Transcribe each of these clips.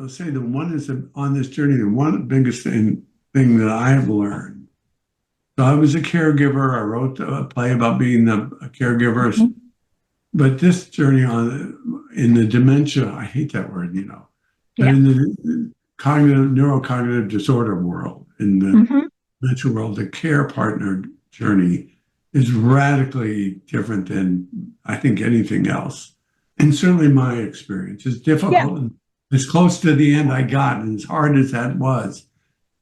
I'll say the one is on this journey, the one biggest thing that I have learned. So I was a caregiver. I wrote a play about being a caregiver. Mm-hmm. But this journey in the dementia, I hate that word, but in the neurocognitive disorder world, in the dementia world, the care partner journey is radically different than I think anything else. And certainly my experience is difficult. Yeah. And as close to the end I got, and as hard as that was,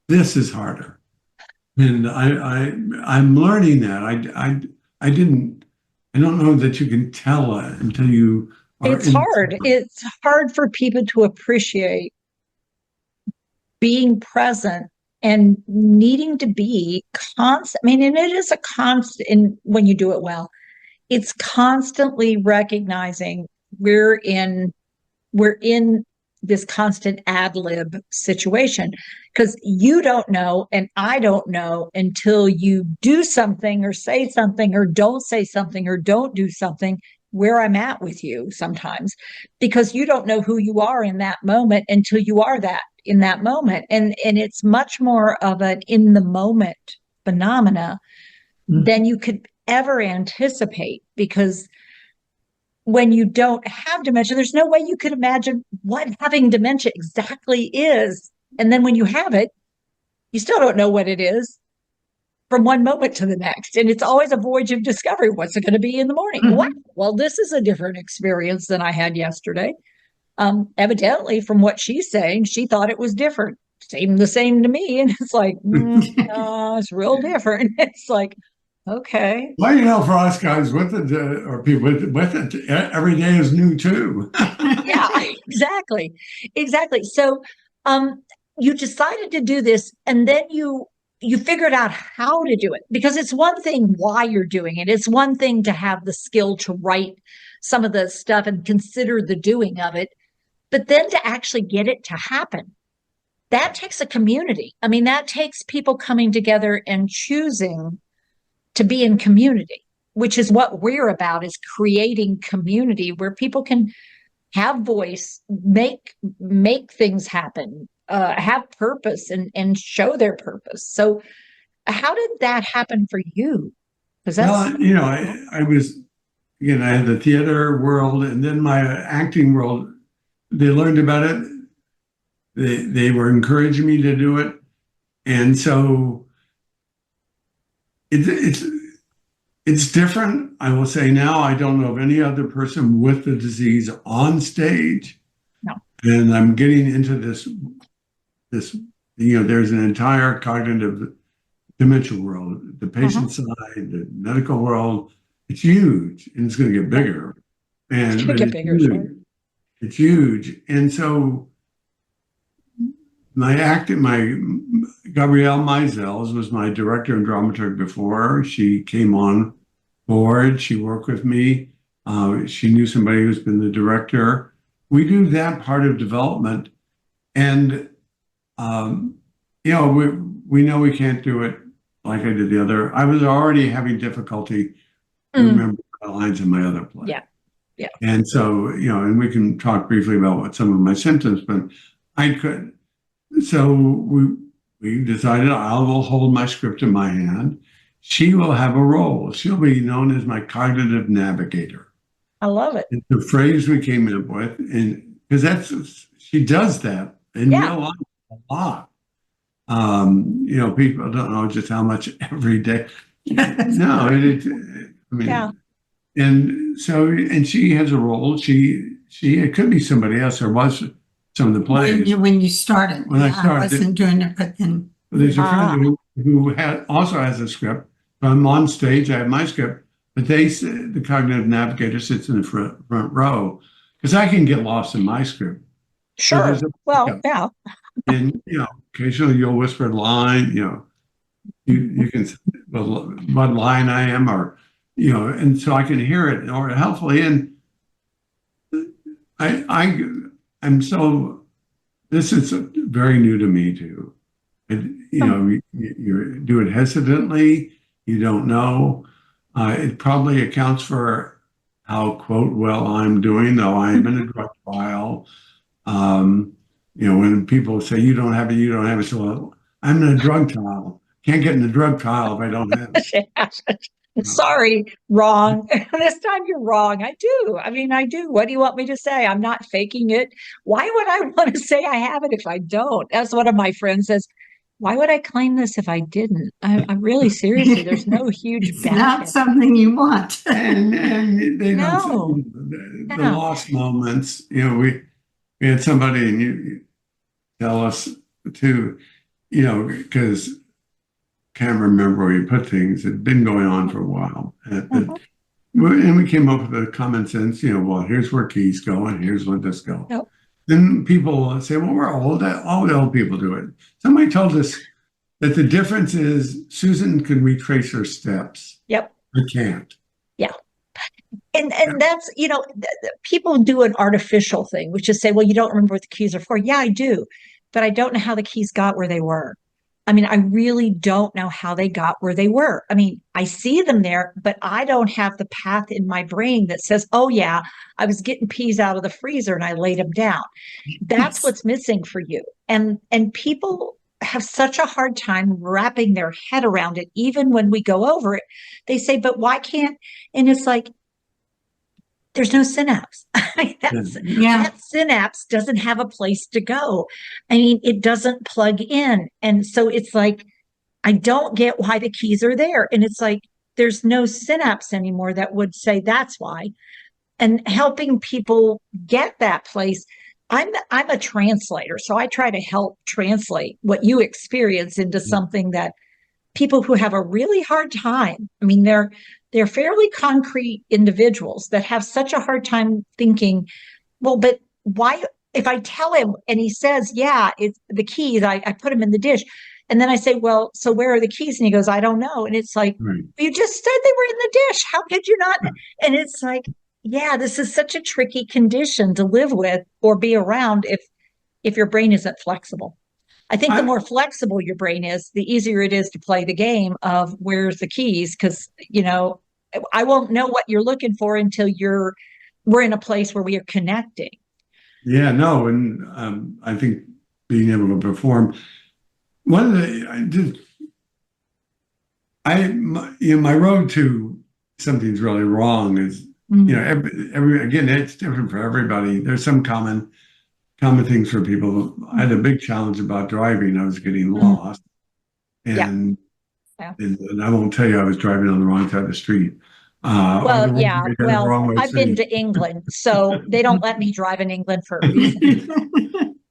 this is harder. And I'm learning that. I don't know that you can tell it until you are. It's hard. It's hard for people to appreciate being present and needing to be constant. I mean, and it is a constant when you do it well. It's constantly recognizing we're in this constant ad lib situation, because you don't know and I don't know until you do something or say something or don't say something or don't do something where I'm at with you sometimes, because you don't know who you are in that moment until you are that in that moment. And it's much more of an in the moment phenomena than you could ever anticipate, because when you don't have dementia, there's no way you could imagine what having dementia exactly is. And then when you have it, you still don't know what it is from one moment to the next. And it's always a voyage of discovery. What's it going to be in the morning? Mm-hmm. What? Well, this is a different experience than I had yesterday. Evidently, from what she's saying, she thought it was different. Seemed the same to me. And it's like, no, it's real different. It's like, okay. Well, for us guys with it, or people with it, every day is new too. Yeah, exactly. So, you decided to do this, and then you figured out how to do it, because it's one thing why you're doing it. It's one thing to have the skill to write some of the stuff and consider the doing of it, but then to actually get it to happen, that takes a community. I mean, that takes people coming together and choosing to be in community, which is what we're about, is creating community where people can have voice, make things happen, have purpose and show their purpose. So how did that happen for you? Because that's, I was, again, I had the theater world and then my acting world. They learned about it. They were encouraging me to do it. And so it's different. I will say now, I don't know of any other person with the disease on stage. No. And I'm getting into this, there's an entire cognitive dementia world, the patient side, the medical world. It's huge, and it's going to get bigger. And it's going to get bigger, sure. It's huge. And so my Gabrielle Meisels was my director and dramaturg before. She came on board. She worked with me. She knew somebody who's been the director. We do that part of development. And, we know we can't do it like I did the other. I was already having difficulty remembering the lines in my other play. Yeah. And so, and we can talk briefly about what some of my symptoms, but I couldn't. So we decided I will hold my script in my hand. She will have a role. She'll be known as my cognitive navigator. I love it. It's the phrase we came up with, and because she does that in real life a lot. People don't know just how much every day. No, and so, and she has a role. It could be somebody else. There was some of the plays when you started. When I started, I wasn't doing it, but then there's a friend who also has a script. I'm on stage, I have my script, but the cognitive navigator sits in the front row because I can get lost in my script. So Sure. there's a Well, yeah. and occasionally you'll whisper a line, you can well, what line I am, or and so I can hear it or helpfully. And I'm so this is very new to me too. And you do it hesitantly. You don't know. It probably accounts for how quote well I'm doing, though I am in a drug trial. Um, when people say you don't have it, you don't have it. So I'm in a drug trial. Can't get in the drug trial if I don't have it. Sorry, wrong. This time you're wrong. I do. I mean, I do. What do you want me to say? I'm not faking it. Why would I want to say I have it if I don't? As one of my friends says, why would I claim this if I didn't? I'm really seriously, there's no huge It's benefit. not something you want. And they don't say No. the lost moments. We had somebody, and you tell us to, because can't remember where you put things. It'd been going on for a while. And we came up with a common sense, well, here's where keys go and here's where this go. Yep. Then people say, well, we're old. All the old people do it. Somebody told us that the difference is Susan can retrace her steps. Yep. I can't. Yeah. And that's, people do an artificial thing, which is say, well, you don't remember what the keys are for. Yeah, I do. But I don't know how the keys got where they were. I mean, I really don't know how they got where they were. I mean, I see them there, but I don't have the path in my brain that says, oh, yeah, I was getting peas out of the freezer and I laid them down. That's what's missing for you. And people have such a hard time wrapping their head around it. Even when we go over it, they say, but why can't? And it's like, there's no synapse. That synapse doesn't have a place to go. I mean, it doesn't plug in. And so it's like, I don't get why the keys are there. And it's like, there's no synapse anymore that would say that's why. And helping people get that place. I'm a translator, so I try to help translate what you experience into something that people who have a really hard time. I mean, they're fairly concrete individuals that have such a hard time thinking, well, but why, if I tell him and he says, yeah, it's the keys, I put them in the dish. And then I say, well, so where are the keys? And he goes, I don't know. And it's like, Right. you just said they were in the dish. How could you not? And it's like, yeah, this is such a tricky condition to live with or be around if your brain isn't flexible. I think the more flexible your brain is, the easier it is to play the game of where's the keys. Because, I won't know what you're looking for until we're in a place where we are connecting. Yeah, no. And I think being able to perform, my road to something's really wrong is, every again, it's different for everybody. There's some common things for people. I had a big challenge about driving. I was getting lost. And I won't tell you I was driving on the wrong side of the street. I've been to England, so they don't let me drive in England for a reason.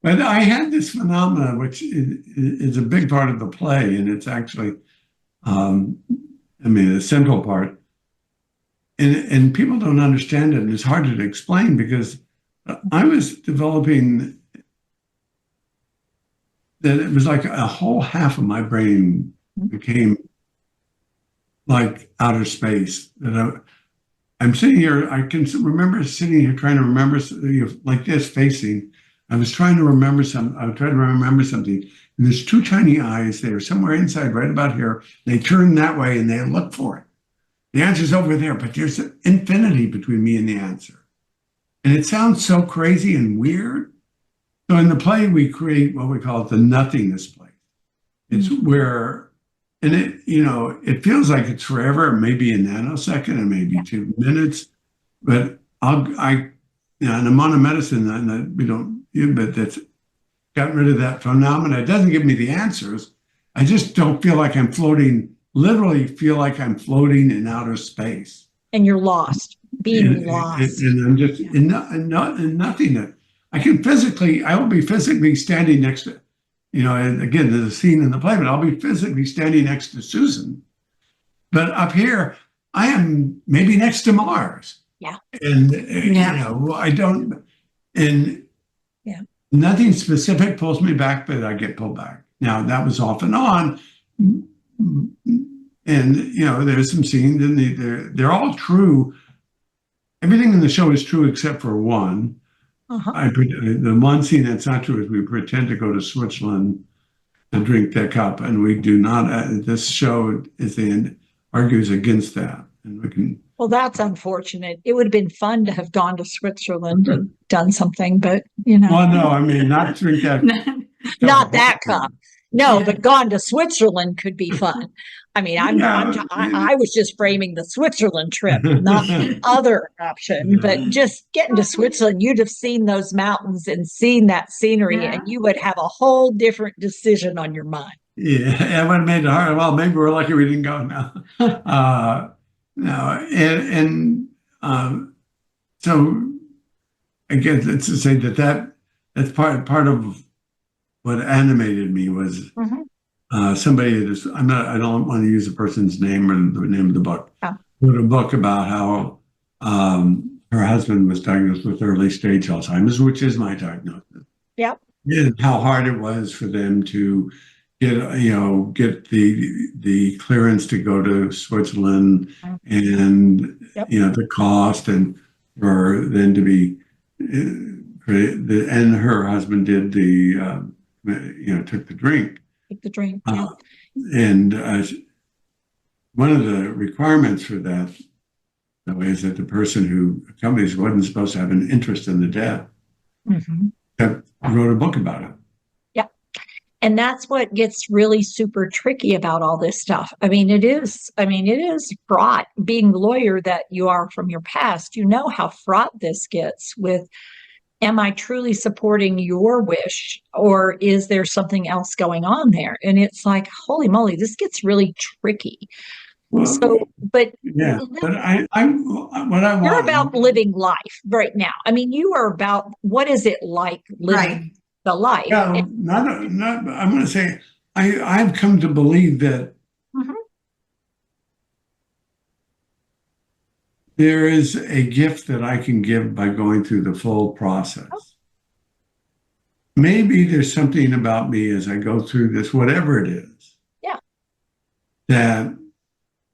But I had this phenomenon, which is a big part of the play, and it's actually, the central part. And people don't understand it, and it's hard to explain because I was developing that it was like a whole half of my brain became like outer space. That I'm sitting here, I can remember sitting here trying to remember like this facing. I was trying to remember something. And there's two tiny eyes there somewhere inside right about here. They turn that way and they look for it. The answer's over there, but there's an infinity between me and the answer. And it sounds so crazy and weird. So in the play, we create what we call the nothingness place. It's where, and it feels like it's forever, maybe a nanosecond, and maybe 2 minutes. But and I'm on a medicine that we don't use, but that's gotten rid of that phenomenon. It doesn't give me the answers. I just don't feel like I'm floating. Literally feel like I'm floating in outer space. And you're lost, lost. And I'm just in nothingness. I will be physically standing next to, and again, there's a scene in the play, but I'll be physically standing next to Susan. but up here, I am maybe next to Mars. Yeah. And, Yeah. I don't, and Yeah. nothing specific pulls me back, but I get pulled back. Now, that was off and on. And, there's some scenes, and they're all true. Everything in the show is true except for one. Uh-huh. The one scene that's not true is we pretend to go to Switzerland to drink that cup, and we do not. This show is the end argues against that, and we can. Well, that's unfortunate. It would have been fun to have gone to Switzerland and done something, but Well, no, I mean not drink that. not that cup. No, but gone to Switzerland could be fun. I mean, I was just framing the Switzerland trip, not the other option, but just getting to Switzerland, you'd have seen those mountains and seen that scenery, and you would have a whole different decision on your mind. Yeah, it would have made it hard. Well, maybe we're lucky we didn't go now. No, so again, let's just say that's part of what animated me was somebody that is, I don't want to use a person's name or the name of the book. Wrote a book about how her husband was diagnosed with early stage Alzheimer's, which is my diagnosis. Yep. And how hard it was for them to get the clearance to go to Switzerland, and the cost, and for then to be and her husband did took the drink. Take the drink. And one of the requirements for that is that the person who accompanies wasn't supposed to have an interest in the death. That wrote a book about it. Yeah. And that's what gets really super tricky about all this stuff. I mean, it is fraught. Being the lawyer that you are from your past, you know how fraught this gets with, am I truly supporting your wish, or is there something else going on there? And it's like, holy moly, this gets really tricky. Well, but you're about living life right now. I mean, you are about, what is it like living the life? Yeah, I'm going to say, I've come to believe that there is a gift that I can give by going through the full process. Maybe there's something about me as I go through this, whatever it is, that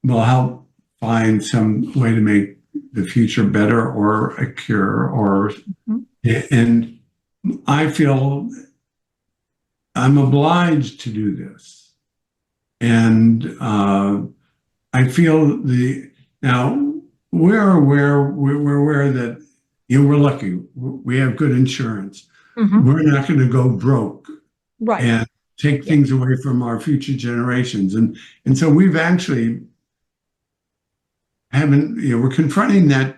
will help find some way to make the future better, or a cure, or and I feel I'm obliged to do this. And I feel now we're aware that we're lucky. We have good insurance. We're not going to go broke and take things away from our future generations. And so we've actually we're confronting that,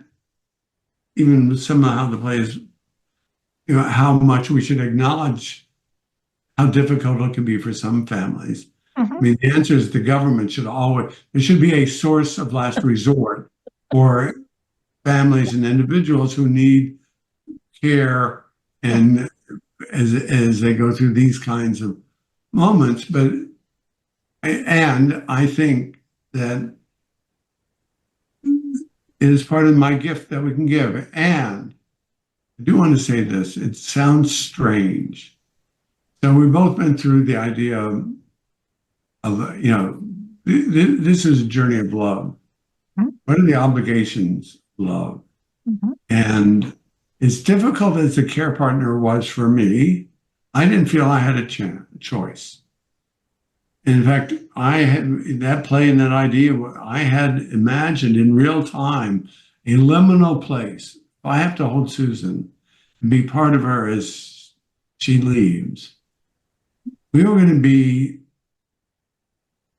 even somehow the plays, how much we should acknowledge how difficult it can be for some families. I mean, the answer is the government there should be a source of last resort for families and individuals who need care, and as they go through these kinds of moments. And I think that it is part of my gift that we can give. And I do want to say this, it sounds strange. So we've both been through the idea of this is a journey of love. What are the obligations of love? And as difficult as the care partner was for me, I didn't feel I had a choice. In fact, I had that play and that idea, I had imagined in real time a liminal place. If I have to hold Susan and be part of her as she leaves, we were going to be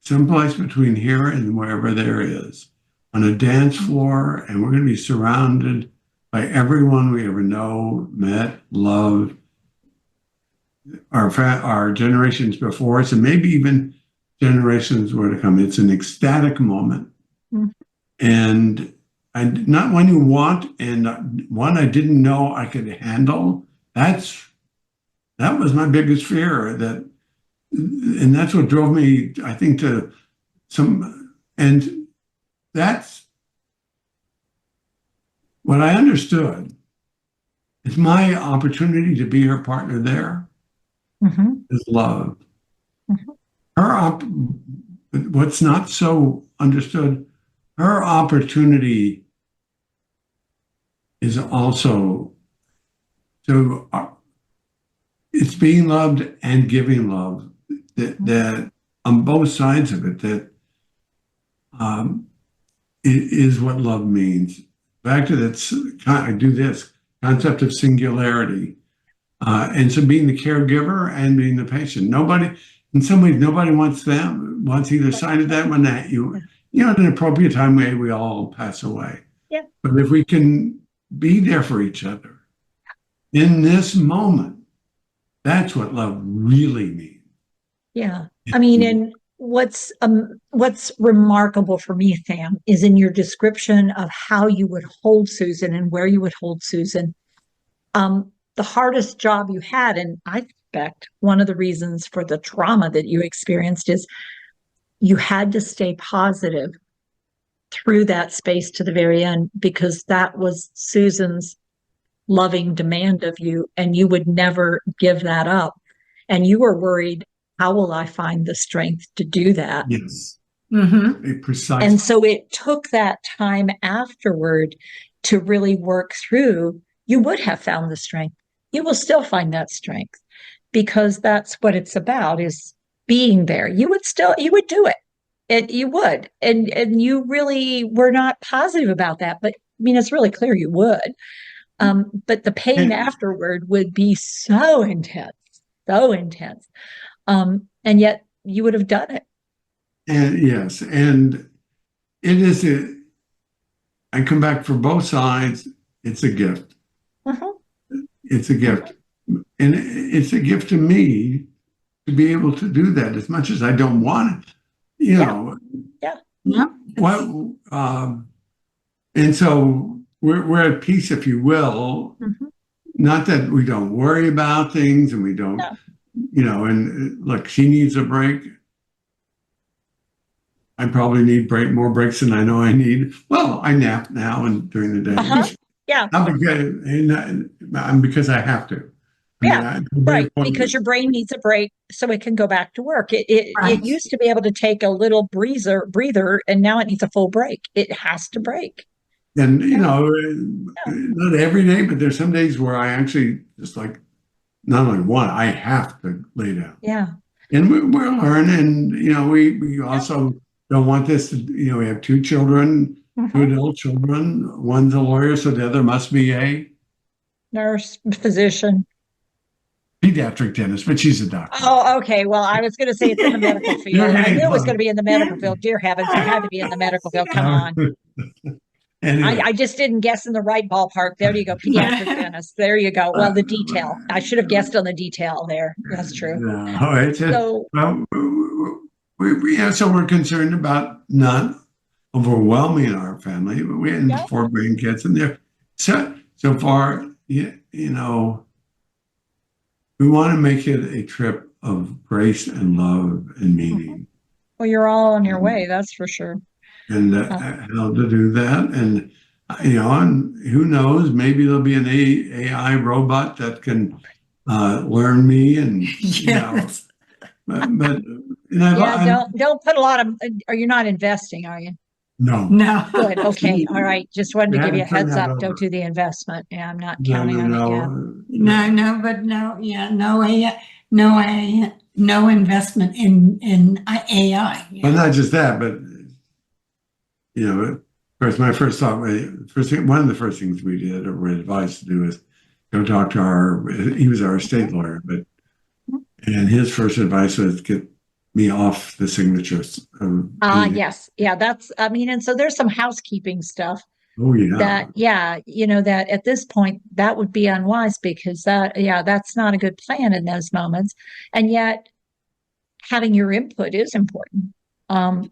someplace between here and wherever there is, on a dance floor, and we're going to be surrounded by everyone we ever know, met, loved, our generations before us, and maybe even generations were to come. It's an ecstatic moment. And not one you want, and one I didn't know I could handle. That was my biggest fear, and that's what drove me, I think, to some, and that's what I understood. It's my opportunity to be her partner there Mhm. is love. Mhm. What's not so understood, her opportunity is also to, it's being loved and giving love that on both sides of it, that um, it is what love means. Back to that, I do this concept of singularity. And so being the caregiver and being the patient, nobody, in some ways, nobody wants either side of that. When that at an appropriate time, we all pass away. Yeah. But if we can be there for each other in this moment, that's what love really means. Yeah. I mean, and what's remarkable for me, Sam, is in your description of how you would hold Susan and where you would hold Susan. The hardest job you had, and I suspect one of the reasons for the trauma that you experienced is you had to stay positive through that space to the very end because that was Susan's loving demand of you, and you would never give that up. And you were worried, how will I find the strength to do that? Yes. Mm-hmm. And so it took that time afterward to really work through. You would have found the strength. You will still find that strength because that's what it's about, is being there. You would do it. You would. And you really were not positive about that, but I mean, it's really clear you would. But the pain afterward would be so intense, so intense. And yet you would have done it. And yes, and it is I come back for both sides. It's a gift. It's a gift. And it's a gift to me to be able to do that as much as I don't want it, Yeah. What, and so we're at peace, if you will. Not that we don't worry about things and we don't, and look, she needs a break. I probably need more breaks than I know I need. Well, I nap now and during the day. Yeah. Because I have to. Right. Because your brain needs a break so it can go back to work. It used to be able to take a little breather, and now it needs a full break. It has to break. And, not every day, but there's some days where I actually just like, not only one, I have to lay down. Yeah. And we're learning, we also don't want this to, we have two children, two adult children. One's a lawyer, so the other must be a nurse, physician. Pediatric dentist, but she's a doctor. Oh, okay. Well, I was going to say it's in the medical field. I knew it was going to be in the medical field. Dear heavens, it had to be in the medical field. Come on. Anyway. I just didn't guess in the right ballpark. There you go. Pediatric dentist. There you go. Well, the detail. I should have guessed on the detail there. That's true. No, it's so we're concerned about not overwhelming our family. But we had 4 grandkids in there. So far, we want to make it a trip of grace and love and meaning. Well, you're all on your way, that's for sure. And how to do that. And, and who knows, maybe there'll be an AI robot that can learn me and, don't put a lot of, are you not investing, are you? No. Good. Okay. All right. Just wanted to give you a heads up. Don't do the investment. Yeah, I'm not counting on it yet. No investment in AI. Well, not just that, but of course, my first thought, one of the first things we did or were advised to do is go talk to he was our estate lawyer, and his first advice was get me off the signatures. Yes. Yeah, and so there's some housekeeping stuff. Oh, yeah. That at this point, that would be unwise because that's not a good plan in those moments. And yet having your input is important.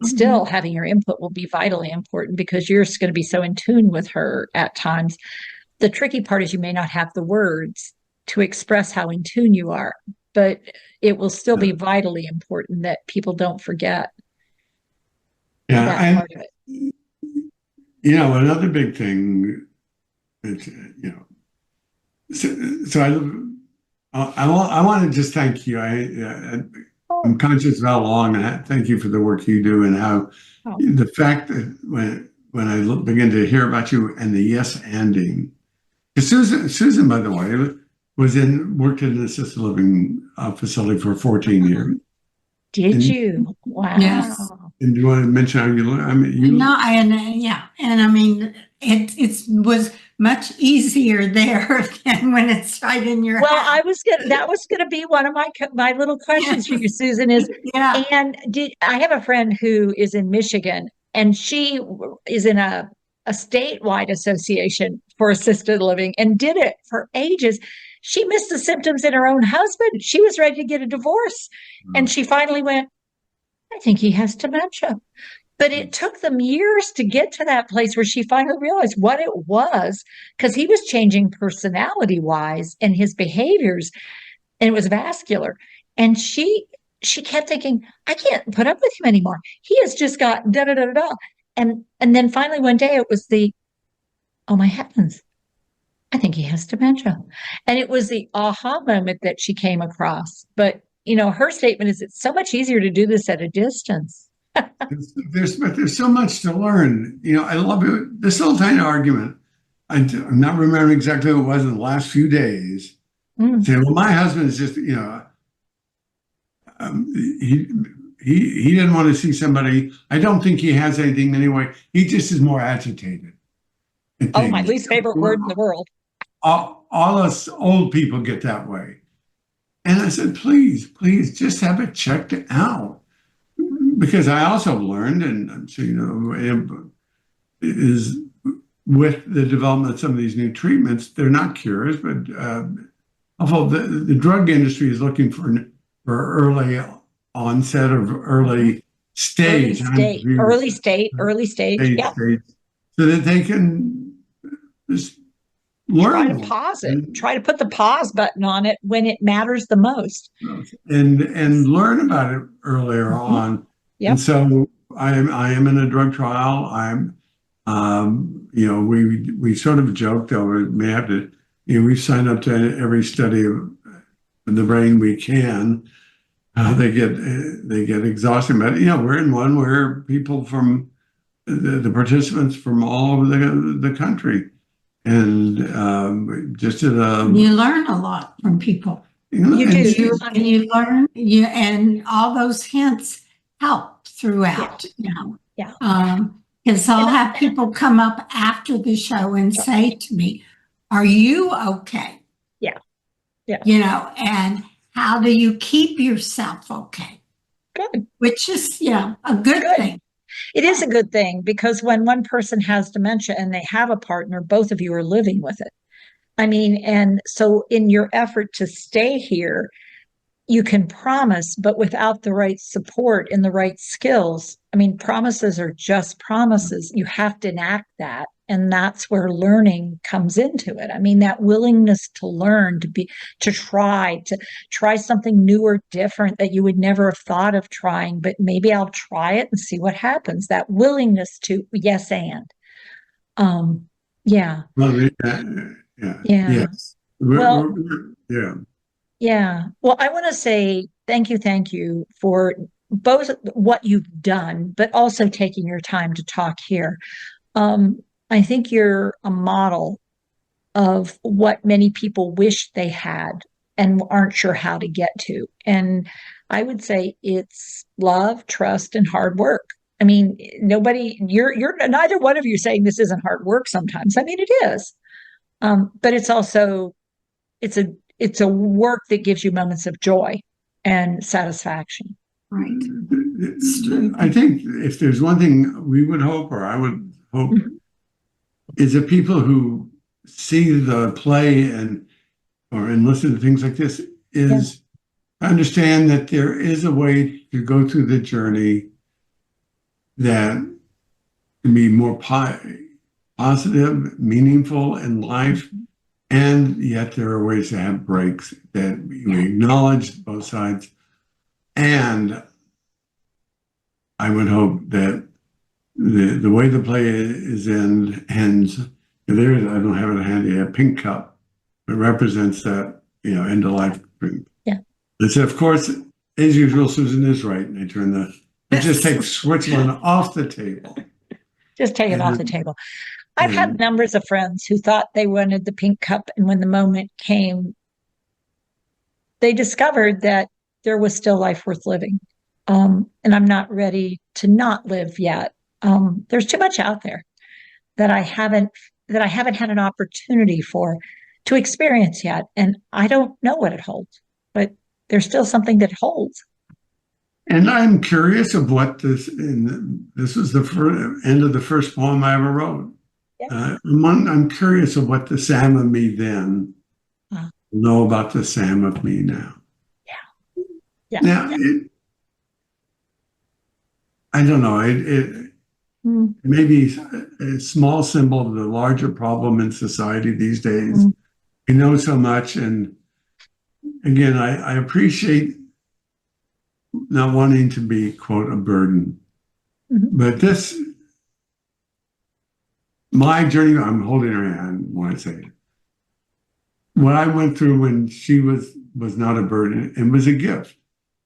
Still having your input will be vitally important because you're going to be so in tune with her at times. The tricky part is you may not have the words to express how in tune you are, but it will still be vitally important that people don't forget that part of it. Another big thing that, so I want to just thank you. I'm conscious of how long, and thank you for the work you do, and how Oh. the fact that when I begin to hear about you and the yes anding. Susan, by the way, worked in an assisted living facility for 14 years. Did you? Wow. Yes. And do you want to mention how you learned? I mean, No, and and I mean, it was much easier there than when it's right in your Well, house. that was gonna be one of my little questions for you, Susan, is, Yeah. and I have a friend who is in Michigan, and she is in a statewide association for assisted living and did it for ages. She missed the symptoms in her own husband. She was ready to get a divorce. And she finally went, I think he has dementia. But it took them years to get to that place where she finally realized what it was, because he was changing personality wise and his behaviors, and it was vascular. And she kept thinking, I can't put up with him anymore. He has just got da da da da. And then finally one day it was oh my heavens, I think he has dementia. And it was the aha moment that she came across. But her statement is it's so much easier to do this at a distance. there's so much to learn. I love it. This little tiny argument. I'm not remembering exactly what it was in the last few days. Saying, well, my husband is just, he didn't want to see somebody. I don't think he has anything anyway. He just is more agitated. Oh, my least favorite word in the world. All us old people get that way. And I said, please, just have it checked out. Because I also learned, and I'm sure is with the development of some of these new treatments, they're not cures, but although the drug industry is looking for early onset of early stage. Early stage. Yeah. So that they can just learn. Try to pause it. Try to put the pause button on it when it matters the most. And learn about it earlier on. Yep. And so I am in a drug trial. We sort of joked, though, we may have to, we've signed up to every study of the brain we can. They get exhausting, but we're in one where people from the participants from all over the country, and just at you learn a lot from people. You do. And you learn, and all those hints help throughout. Yeah. Because I'll have people come up after the show and say to me, "Are you okay?" Yeah. And how do you keep yourself okay? Good. Which is, a good thing. It is a good thing, because when one person has dementia and they have a partner, both of you are living with it. I mean, and so in your effort to stay here, you can promise, but without the right support and the right skills, I mean, promises are just promises. You have to enact that. And that's where learning comes into it. I mean, that willingness to learn, to try something new or different that you would never have thought of trying, but maybe I'll try it and see what happens. That willingness to yes and. Yeah. Well, Yeah. Yes. Yeah. Well, I want to say thank you for both what you've done, but also taking your time to talk here. I think you're a model of what many people wish they had and aren't sure how to get to. And I would say it's love, trust, and hard work. I mean, you're neither one of you saying this isn't hard work sometimes. I mean, it is. But it's also, it's a work that gives you moments of joy and satisfaction. Right. I think if there's one thing we would hope, or I would hope, is that people who see the play and listen to things like this is understand that there is a way to go through the journey that can be more positive, meaningful in life, and yet there are ways to have breaks that we acknowledge both sides. And I would hope that the way the play ends, there is, I don't have it handy, a pink cup that represents that, end of life. Yeah. It's, of course, as usual, Susan is right. And it just takes Switzerland off the table. Just take it off the table. I've had numbers of friends who thought they wanted the pink cup, and when the moment came, they discovered that there was still life worth living. And I'm not ready to not live yet. There's too much out there that I haven't had an opportunity to experience yet. And I don't know what it holds, but there's still something that holds. And I'm curious of what this was the end of the first poem I ever wrote. Yeah. I'm curious of what the Sam of me then will know about the Sam of me now. Yeah. Yeah. Now, I don't know. It may be a small symbol of the larger problem in society these days. We know so much. And again, I appreciate not wanting to be, quote, a burden. But my journey, I'm holding her hand when I say it. What I went through when she was not a burden and was a gift.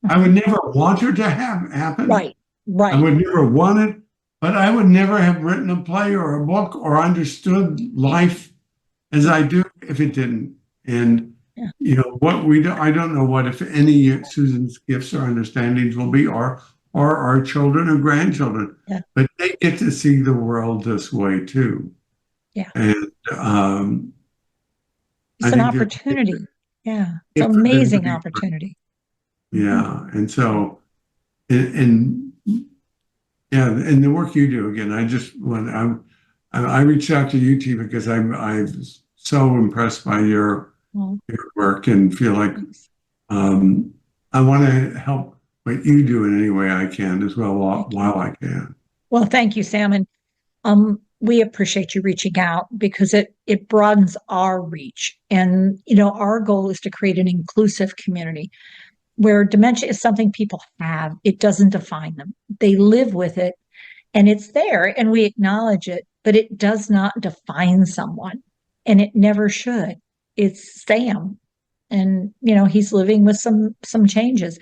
I would never want her to have happen. Right. I would never want it, but I would never have written a play or a book or understood life as I do if it didn't. And I don't know what, if any, Susan's gifts or understandings will be, or our children or grandchildren, but they get to see the world this way too. Yeah. And it's an opportunity. Yeah. It's an amazing opportunity. Yeah. And so, and the work you do, again, I reached out to you, Tiva, because I'm so impressed by your work and feel like I want to help what you do in any way I can as well while I can. Well, thank you, Sam. And we appreciate you reaching out because it broadens our reach. And, our goal is to create an inclusive community where dementia is something people have. It doesn't define them. They live with it and it's there and we acknowledge it, but it does not define someone and it never should. It's Sam. And, he's living with some changes.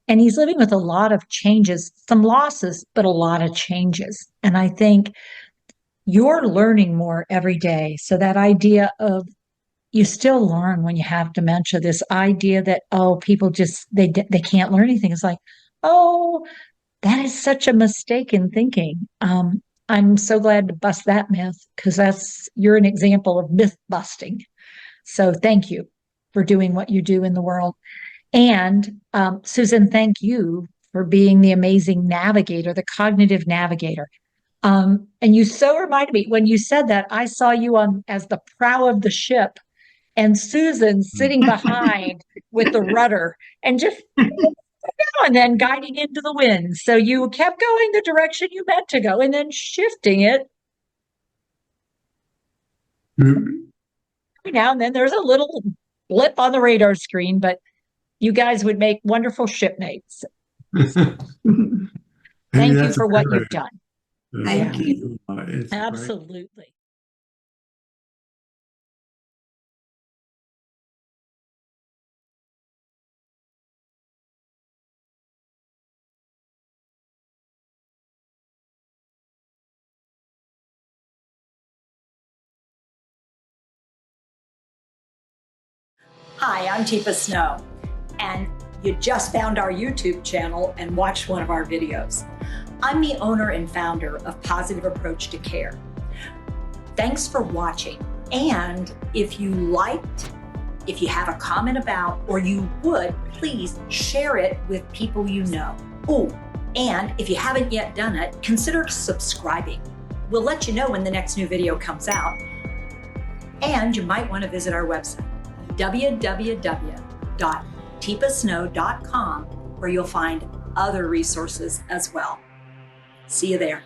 And he's living with a lot of changes, some losses, but a lot of changes. And I think you're learning more every day. So that idea of you still learn when you have dementia, this idea that, people just, they can't learn anything. It's like, that is such a mistake in thinking. I'm so glad to bust that myth because you're an example of myth busting. So thank you for doing what you do in the world. And Susan, thank you for being the amazing navigator, the cognitive navigator. And you so reminded me when you said that, I saw you as the prow of the ship and Susan sitting behind with the rudder and just and then guiding into the wind. So you kept going the direction you meant to go and then shifting it. Every now and then there's a little blip on the radar screen, but you guys would make wonderful shipmates. Thank you for what you've done. Thank you. Absolutely. Great. Hi, I'm Tiva Snow, and you just found our YouTube channel and watched one of our videos. I'm the owner and founder of Positive Approach to Care. Thanks for watching, and if you liked, if you have a comment about, or you would, please share it with people you know. Oh, and if you haven't yet done it, consider subscribing. We'll let you know when the next new video comes out, and you might want to visit our website, www.tivasnow.com, where you'll find other resources as well. See you there.